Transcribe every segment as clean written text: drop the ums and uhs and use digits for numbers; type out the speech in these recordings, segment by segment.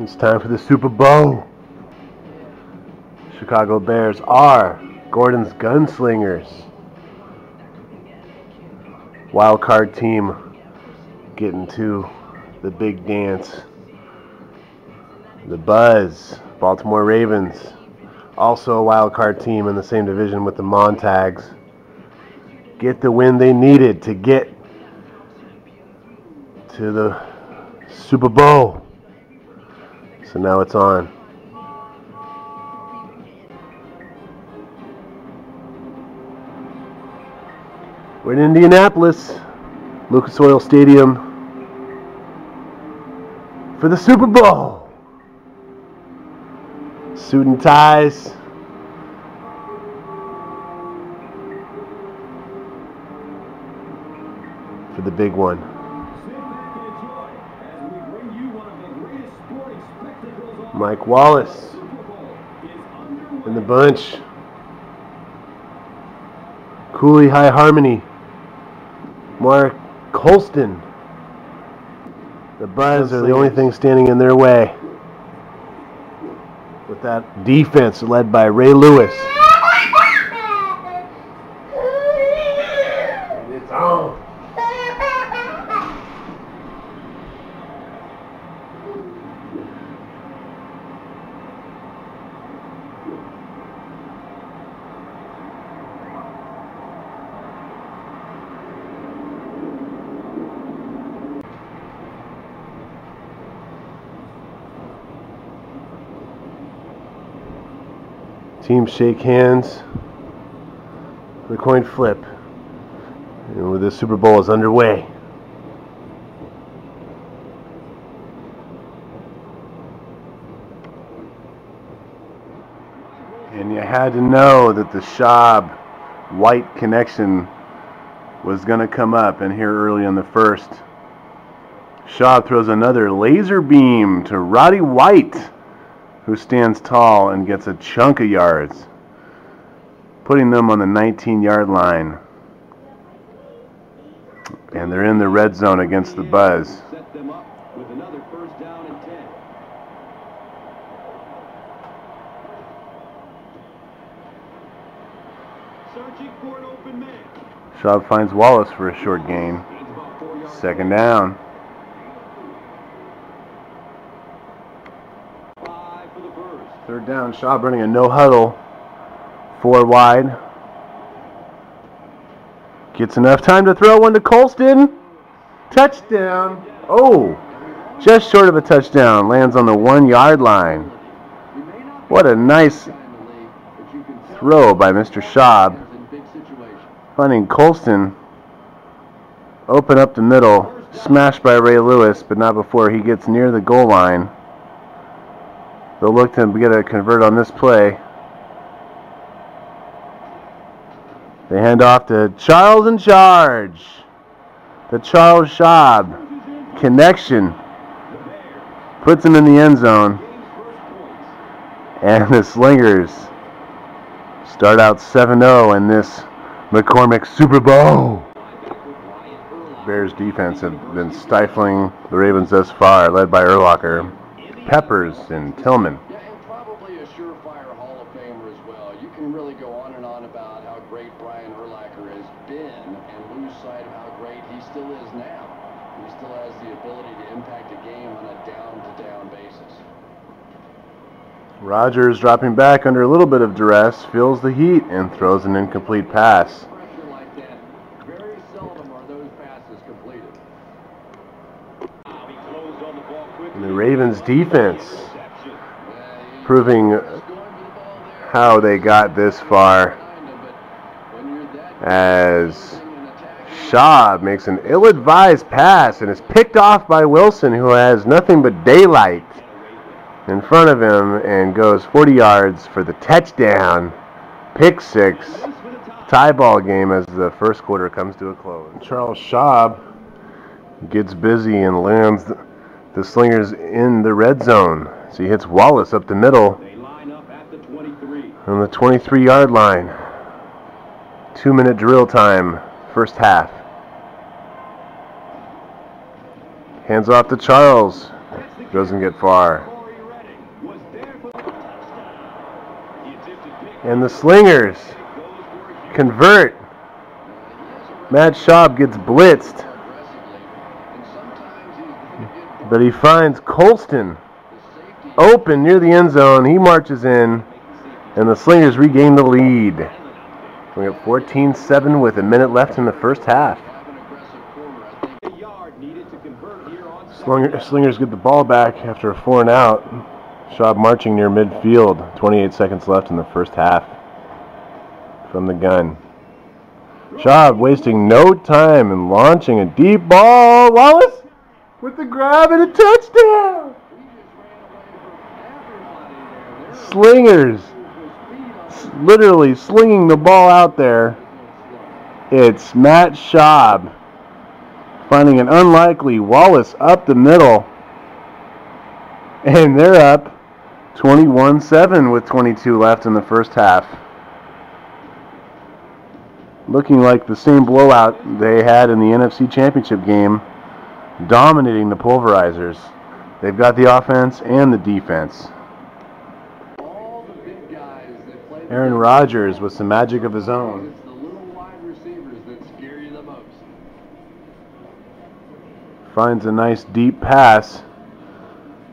It's time for the Super Bowl. Chicago Bears are Gordon's Gunslingers. Wild card team getting to the big dance. The Buzz, Baltimore Ravens, also a wild card team in the same division with the Montags, get the win they needed to get to the Super Bowl. So now it's on. We're in Indianapolis, Lucas Oil Stadium, for the Super Bowl. Suit and ties. For the big one. Mike Wallace in the bunch. Cooley High Harmony. Mark Colston. The Buzz are the only thing standing in their way. With that defense led by Ray Lewis. And it's on. Teams shake hands. The coin flip. And the Super Bowl is underway. And you had to know that the Schaub-White connection was going to come up in here early in the first. Schaub throws another laser beam to Roddy White, who stands tall and gets a chunk of yards, putting them on the 19-yard line. And they're in the red zone against the Buzz. Set them up with another first down and 10. Searching for an open man. Schaub finds Wallace for a short gain. Second down. Third down, Schaub running a no huddle. 4 wide. Gets enough time to throw one to Colston. Touchdown. Oh, just short of a touchdown. Lands on the 1-yard line. What a nice throw by Mr. Schaub. Finding Colston open up the middle. Smashed by Ray Lewis, but not before he gets near the goal line. They'll look to get a convert on this play. They hand off to Charles in charge. The Charles Schaub connection puts him in the end zone. And the Slingers start out 7-0 in this McCormick Super Bowl. Bears defense have been stifling the Ravens thus far, led by Urlacher, Peppers, and Tillman. Yeah, and probably a surefire Hall of Famer as well. You can really go on and on about how great Brian Urlacher has been and lose sight of how great he still is now. He still has the ability to impact a game on a down-to-down basis. Rodgers dropping back under a little bit of duress, feels the heat, and throws an incomplete pass. Pressure like that, very seldom are those passes completed. And the Ravens defense proving how they got this far, as Schaub makes an ill-advised pass and is picked off by Wilson, who has nothing but daylight in front of him, and goes 40 yards for the touchdown. Pick six. Tie ball game as the first quarter comes to a close. Charles Schaub gets busy and lands the Slingers in the red zone. So he hits Wallace up the middle on the 23-yard line. 2-minute drill time, first half. Hands off to Charles. Doesn't get far. And the Slingers convert. Matt Schaub gets blitzed, but he finds Colston open near the end zone. He marches in, and the Slingers regain the lead. We have 14-7 with a minute left in the first half. Slingers get the ball back after a 4 and out. Schaub marching near midfield. 28 seconds left in the first half. From the gun. Schaub wasting no time and launching a deep ball. Wallace with the grab and a touchdown. Slingers literally slinging the ball out there. It's Matt Schaub finding an unlikely Wallace up the middle. And they're up 21-7 with 22 left in the first half. Looking like the same blowout they had in the NFC Championship game, dominating the Pulverizers. They've got the offense and the defense. Aaron Rodgers with some magic of his own. It's the little wide receivers that scare you the most. Finds a nice deep pass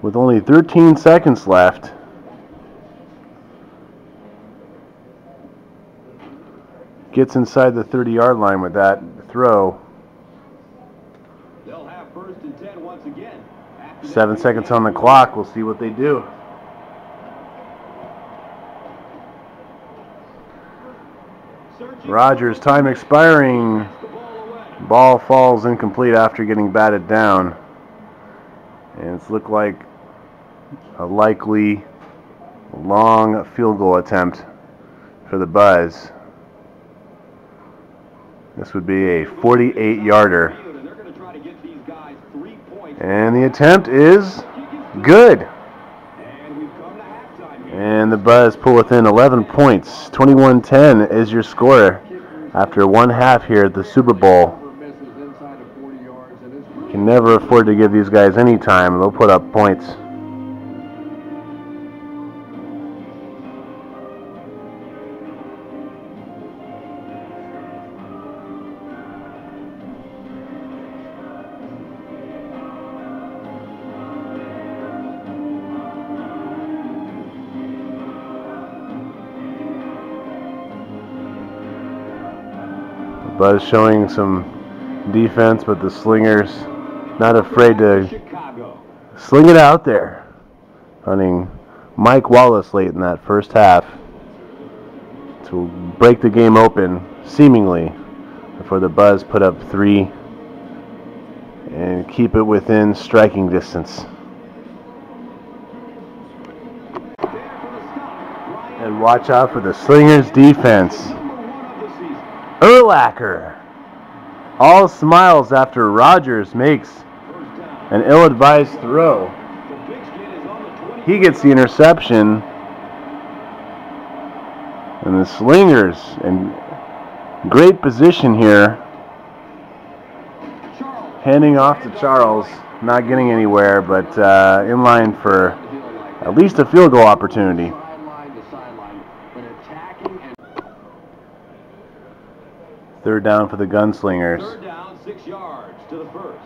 with only 13 seconds left. Gets inside the 30-yard line with that throw. They'll have 1st and 10 once again. 7 seconds on the clock. We'll see what they do. Rodgers, time expiring. Ball falls incomplete after getting batted down. And it's looked like a likely long field goal attempt for the Buzz. This would be a 48-yarder. And the attempt is good. And the Buzz pull within 11 points. 21-10 is your score after one half here at the Super Bowl. You can never afford to give these guys any time. They'll put up points. Buzz showing some defense, but the Slingers not afraid to sling it out there. Finding Mike Wallace late in that first half to break the game open, seemingly, before the Buzz put up 3 and keep it within striking distance. And watch out for the Slingers defense. Urlacher, all smiles after Rodgers makes an ill-advised throw. He gets the interception, and the Slingers in great position here, handing off to Charles, not getting anywhere, but in line for at least a field goal opportunity. Third down for the Gunslingers. Third down, 6 yards to the first.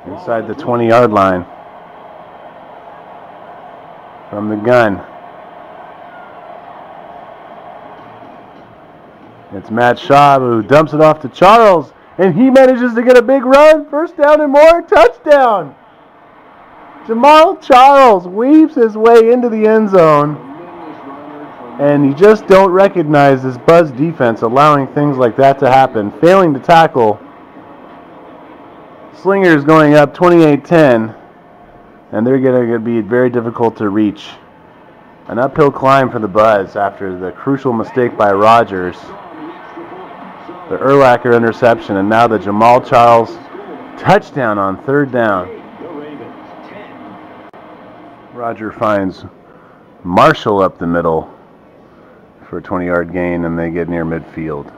Inside the 20-yard line. From the gun. It's Matt Schaub who dumps it off to Charles, and he manages to get a big run. First down and more. Touchdown. Jamal Charles weaves his way into the end zone. And you just don't recognize this Buzz defense allowing things like that to happen. Failing to tackle. Slingers going up 28-10. And they're going to be very difficult to reach. An uphill climb for the Buzz after the crucial mistake by Rodgers. The Urlacher interception. And now the Jamal Charles touchdown on third down. Roger finds Marshall up the middle for a 20-yard gain, and they get near midfield.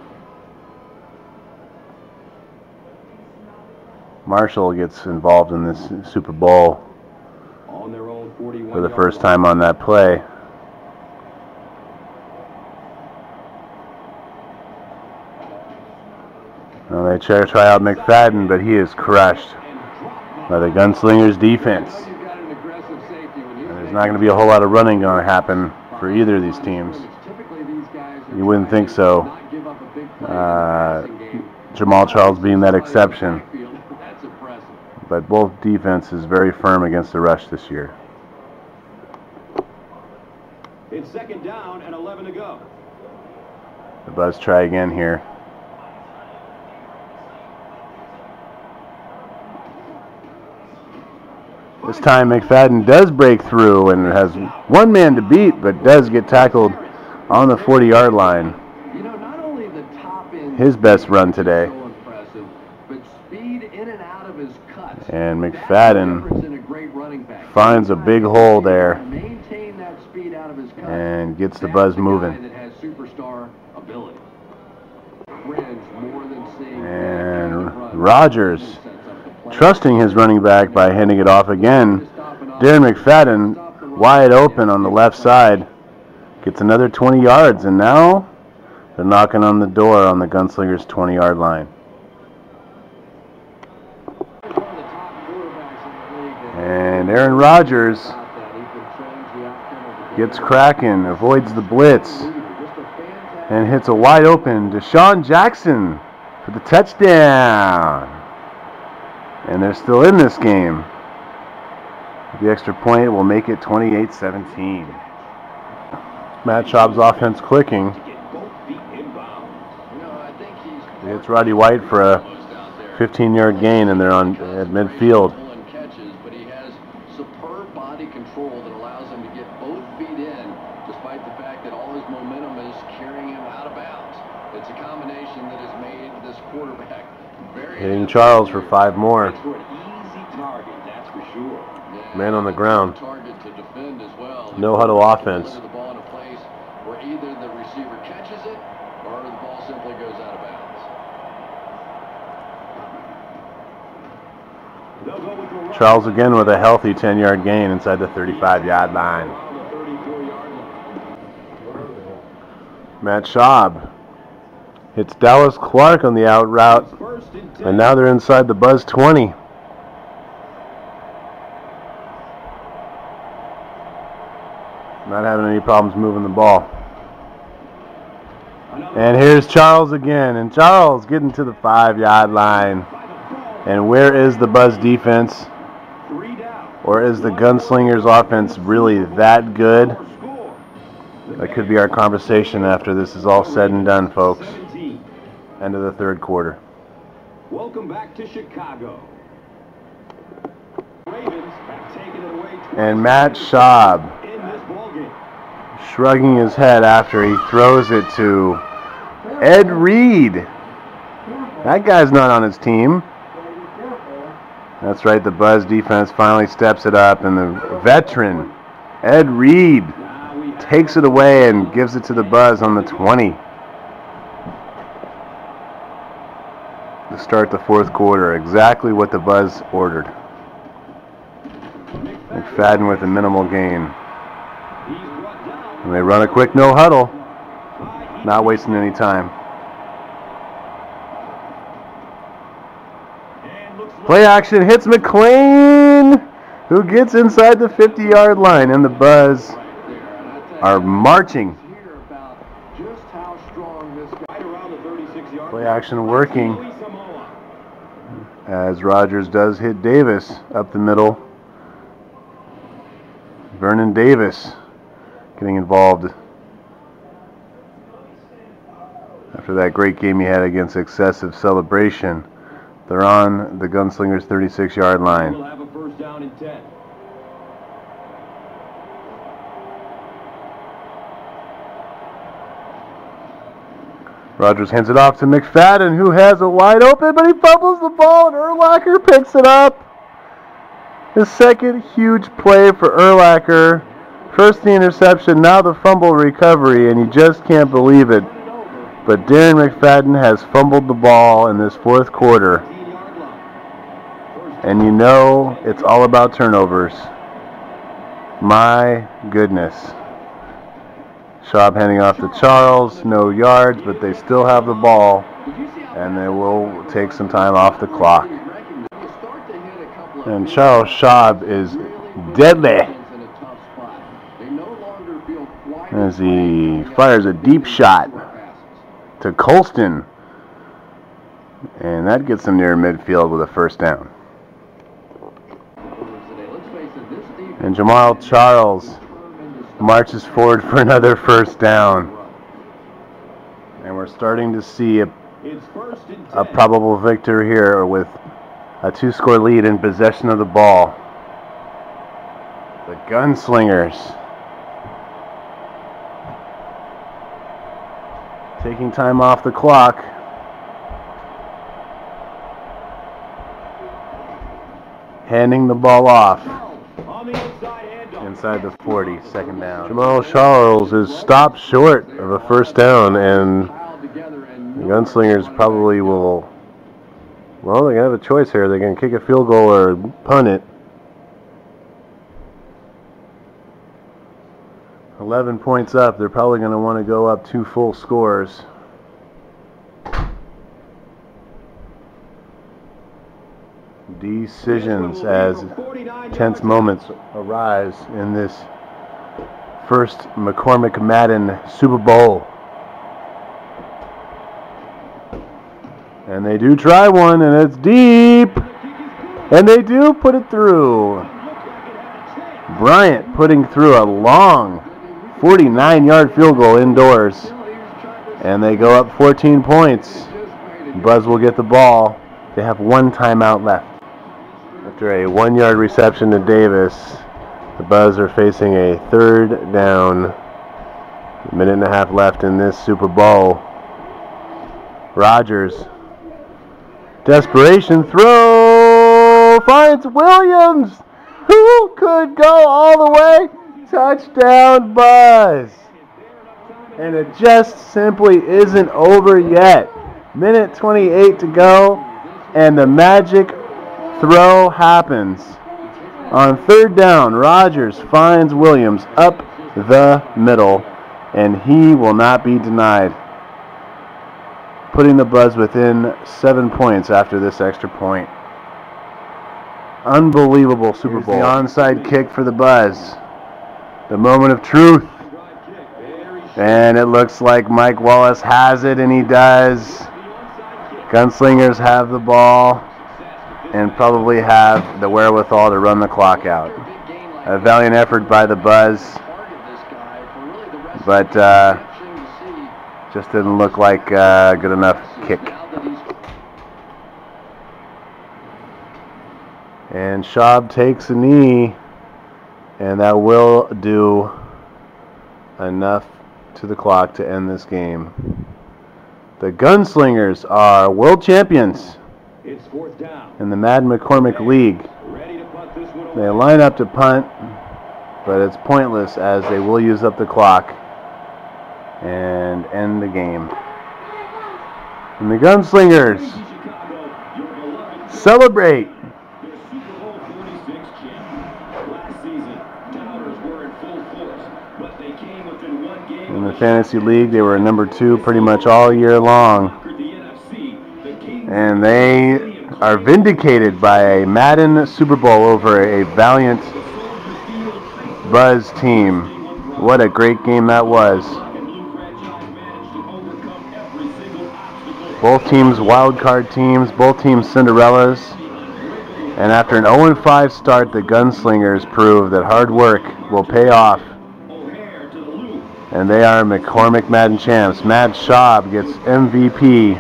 Marshall gets involved in this Super Bowl for the first time on that play. Well, they try out McFadden, but he is crushed by the Gunslingers defense. And there's not going to be a whole lot of running going to happen for either of these teams. You wouldn't think so. Jamal Charles being that exception. But both defenses very firm against the rush this year. It's second down and 11 to go. The Buzz try again here. This time McFadden does break through and has one man to beat, but does get tackled on the 40-yard line. His best run today. And McFadden finds a big hole there and gets the Buzz moving. And Rogers trusting his running back by handing it off again. Darren McFadden wide open on the left side. Gets another 20 yards, and now they're knocking on the door on the Gunslingers' 20-yard line. And Aaron Rodgers gets cracking, avoids the blitz, and hits a wide open Deshaun Jackson for the touchdown. And they're still in this game. The extra point will make it 28-17. Matt Schaub's offense clicking. It's Roddy White for a 15-yard gain, and they're on at midfield. But he has superb body control that allows him to get both feet in, despite the fact that all his momentum is carrying him out of bounds. It's a combination that has made this quarterback very hitting Charles for 5 more. It's for an easy target, that's for sure. Man on the ground. Target to defend as well. No huddle offense. The ball in a place where either the receiver catches it or the ball simply goes out of bounds. Charles again with a healthy 10-yard gain inside the 35-yard line. Matt Schaub hits Dallas Clark on the out route, and now they're inside the Buzz 20. Not having any problems moving the ball. And here's Charles again, and Charles getting to the 5-yard line. And where is the Buzz defense? Or is the Gunslingers offense really that good? That could be our conversation after this is all said and done, folks. End of the third quarter. Welcome back to Chicago. Ravens have taken it away. And Matt Schaub shrugging his head after he throws it to Ed Reed. That guy's not on his team. That's right, the Buzz defense finally steps it up, and the veteran, Ed Reed, takes it away and gives it to the Buzz on the 20. To start the fourth quarter, exactly what the Buzz ordered. McFadden with a minimal gain. And they run a quick no huddle, not wasting any time. Play action hits McLean, who gets inside the 50-yard line, and the Buzz are marching. Play action working as Rodgers does hit Davis up the middle. Vernon Davis getting involved after that great game he had against Excessive Celebration. They're on the Gunslingers' 36-yard line. We'll have a first down and 10. Rodgers hands it off to McFadden, who has it wide open, but he fumbles the ball, and Urlacher picks it up. His second huge play for Urlacher. First the interception, now the fumble recovery, and you just can't believe it. But Darren McFadden has fumbled the ball in this fourth quarter. And you know it's all about turnovers. My goodness. Schaub handing off to Charles. No yards, but they still have the ball. And they will take some time off the clock. And Charles Schaub is deadly as he fires a deep shot to Colston. And that gets him near midfield with a first down. And Jamal Charles marches forward for another first down. And we're starting to see a probable victor here with a 2-score lead in possession of the ball. The Gunslingers taking time off the clock. Handing the ball off inside the 40, second down. Jamal Charles is stopped short of a first down, and the Gunslingers probably will, well, they have a choice here. They can kick a field goal or punt it. 11 points up. They're probably going to want to go up 2 full scores. Decisions as tense moments arise in this first McCormick Madden Super Bowl. And they do try one, and it's deep. And they do put it through. Bryant putting through a long 49-yard field goal indoors. And they go up 14 points. Buzz will get the ball. They have 1 timeout left. After a 1-yard reception to Davis, the Buzz are facing a third down. A minute and a half left in this Super Bowl. Rodgers. Desperation throw. Finds Williams. Who could go all the way? Touchdown, Buzz. And it just simply isn't over yet. Minute 28 to go, and the magic throw happens. On third down, Rodgers finds Williams up the middle, and he will not be denied, putting the Buzz within 7 points after this extra point. Unbelievable Super Bowl. The onside kick for the Buzz. The moment of truth. And it looks like Mike Wallace has it, and he does. Gunslingers have the ball and probably have the wherewithal to run the clock out. A valiant effort by the Buzz, but just didn't look like a good enough kick. And Schaub takes a knee, and that will do enough to the clock to end this game. The Gunslingers are world champions in the Madden McCormick League. They line up to punt, but it's pointless as they will use up the clock and end the game. And the Gunslingers celebrate. In the Fantasy League, they were number 2 pretty much all year long. And they are vindicated by a Madden Super Bowl over a valiant Buzz team. What a great game that was. Both teams wild card teams, both teams Cinderellas. And after an 0-5 start, the Gunslingers prove that hard work will pay off. And they are McCormick Madden champs. Matt Schaub gets MVP.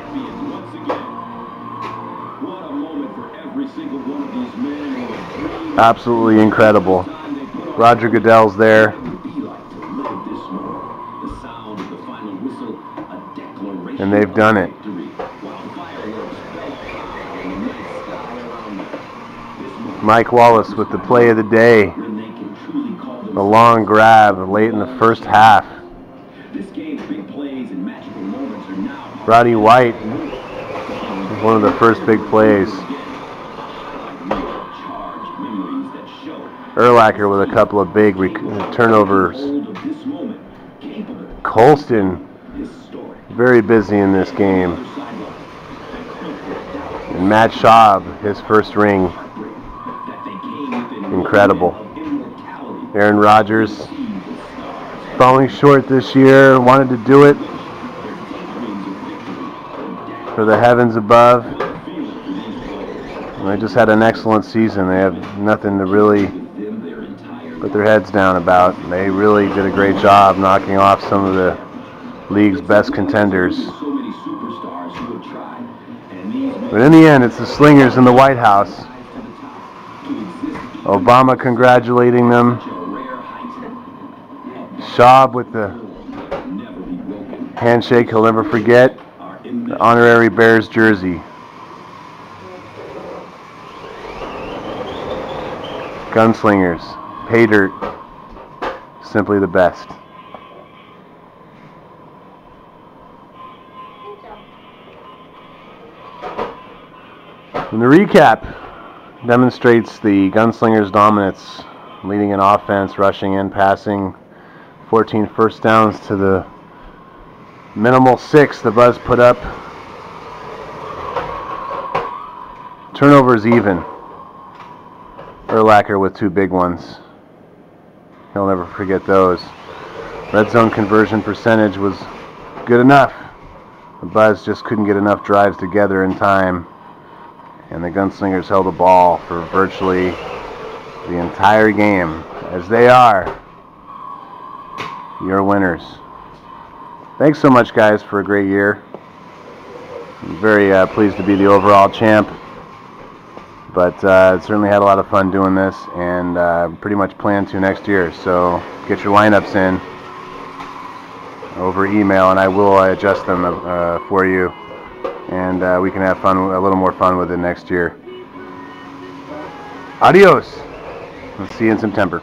Absolutely incredible. Roger Goodell's there. And they've done it. Mike Wallace with the play of the day. The long grab late in the first half. Roddy White, one of the first big plays. Urlacher with a couple of big turnovers. Colston very busy in this game. And Matt Schaub, his first ring. Incredible. Aaron Rodgers falling short this year. Wanted to do it for the heavens above. And they just had an excellent season. They have nothing to really put their heads down about. They really did a great job knocking off some of the league's best contenders. But in the end, it's the Slingers in the White House. Obama congratulating them. Schaub with the handshake he'll never forget. The honorary Bears jersey. Gunslingers, pay dirt, simply the best. And the recap demonstrates the Gunslingers' dominance, leading in offense, rushing and passing. 14 first downs to the minimal 6 the Buzz put up. Turnovers even. Urlacher with 2 big ones. He'll never forget those. Red zone conversion percentage was good enough. The Buzz just couldn't get enough drives together in time. And the Gunslingers held the ball for virtually the entire game, as they are your winners. Thanks so much, guys, for a great year. I'm very pleased to be the overall champ, but certainly had a lot of fun doing this, and pretty much plan to next year. So get your lineups in over email, and I will adjust them for you. And we can have fun, a little more fun with it next year. Adios. We'll see you in September.